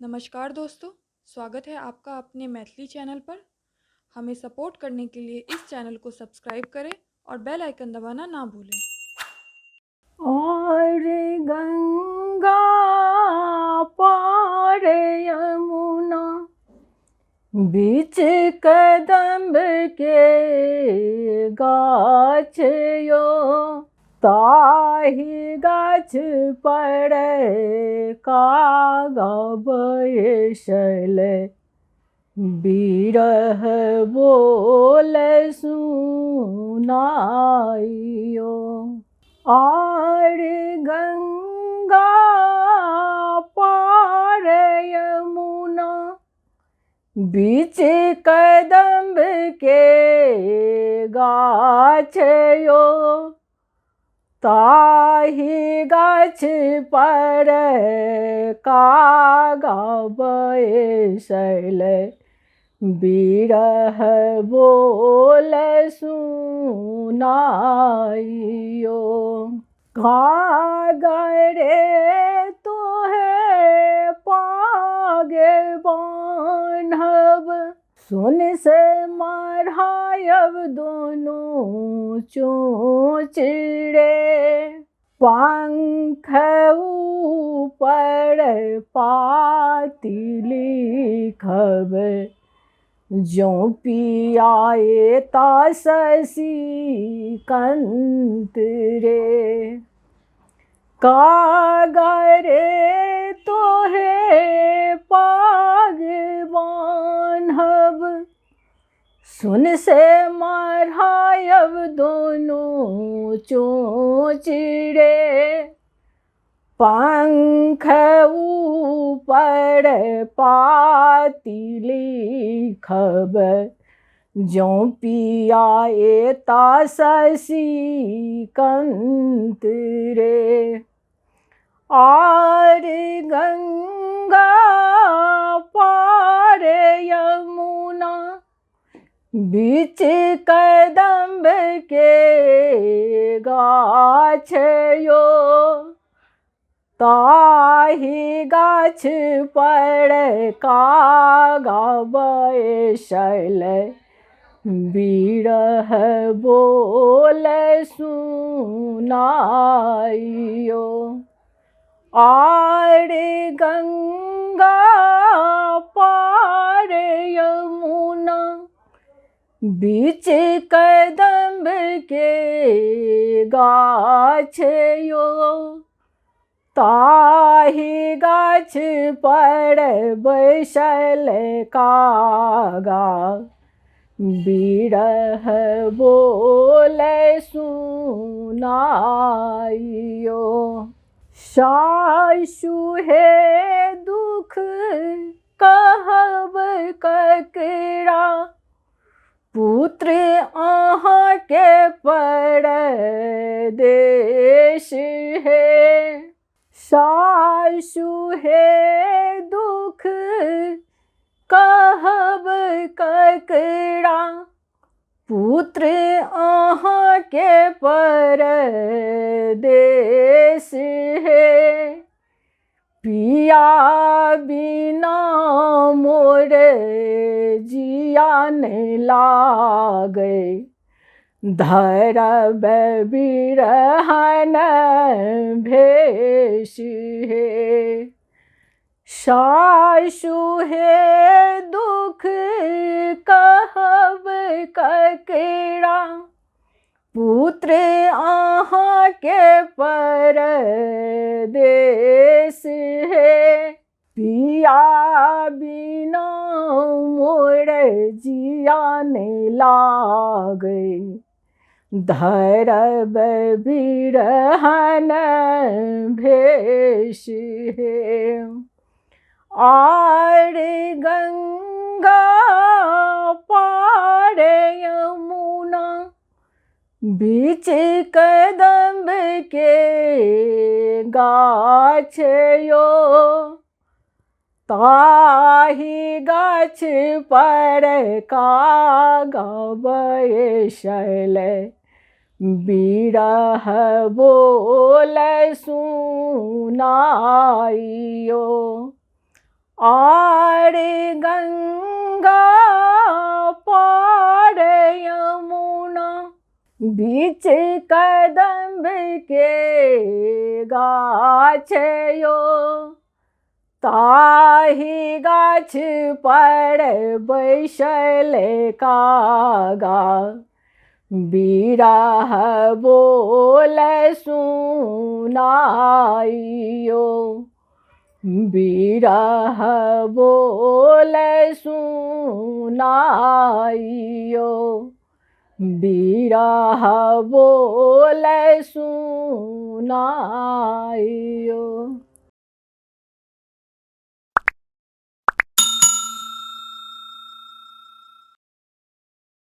नमस्कार दोस्तों, स्वागत है आपका अपने मैथिली चैनल पर। हमें सपोर्ट करने के लिए इस चैनल को सब्सक्राइब करें और बेल आइकन दबाना ना भूलें। और गंगा पार यमुना बीच कदम्ब के गाछ यो, ताहि गाछ पर कागा बैसल बिरह बोल सुनाइयो। और गंगा पार यमुना बीच कदम्ब के गाछ यो, ताहि गाछ पर कागा बैसल बिरह बोल सुनाइयो। कागा रे तोहे पागे बान्हब, सुन से मढ़ायब दोनों चोंच रे। पंख ऊपर पाती लिखब, ज्यों पियाए ता शशि कंत रे। कागा रे तोहे पाग बान्हब, सुन से मढ़ायब दोनों चोंच रे। पंख ऊपर पाती लिखब, ज्यों पियाए ता शशि कंत रे। और गंगा पार यमुना बीच कदम्ब के गाछ यो, ताहि गाछ पर कागा बैसल बिरह बोल सुनाइयो। और गंगा पार यमुना बीच कदम्ब के गाछ यो, ताहि गाछ पर बैसल कागा बिरह बोल सुनाइयो। सासु हे दुख कहब ककरा, पुत्र अहाँके परदेश हे। सासु हे दुख कहब ककरा, पुत्र अहाँके परदेश हे। पिया बिना मोर जिया नहीं लागे, धरब बिरहन भेष हे। सासु हे दुख कहब ककरा, पुत्र अहाँके परदेश हे। पिया बिना मोर जिया नहीं लागे, धरब बिरहन भेष हे। और गंगा पार यमुना बीच कदम्ब के गाछ यो, ताहि गाछ पर कागा बैसल बिरह बोल सुनाइयो। आर गंगा पार यमुना बीच कदम्ब के गाछ यो, ताहि गाछ पर बैसल कागा, बिरह बोल सुनाइयो, बिरह बोल सुनाइयो, बिरह बोल सुनाइयो।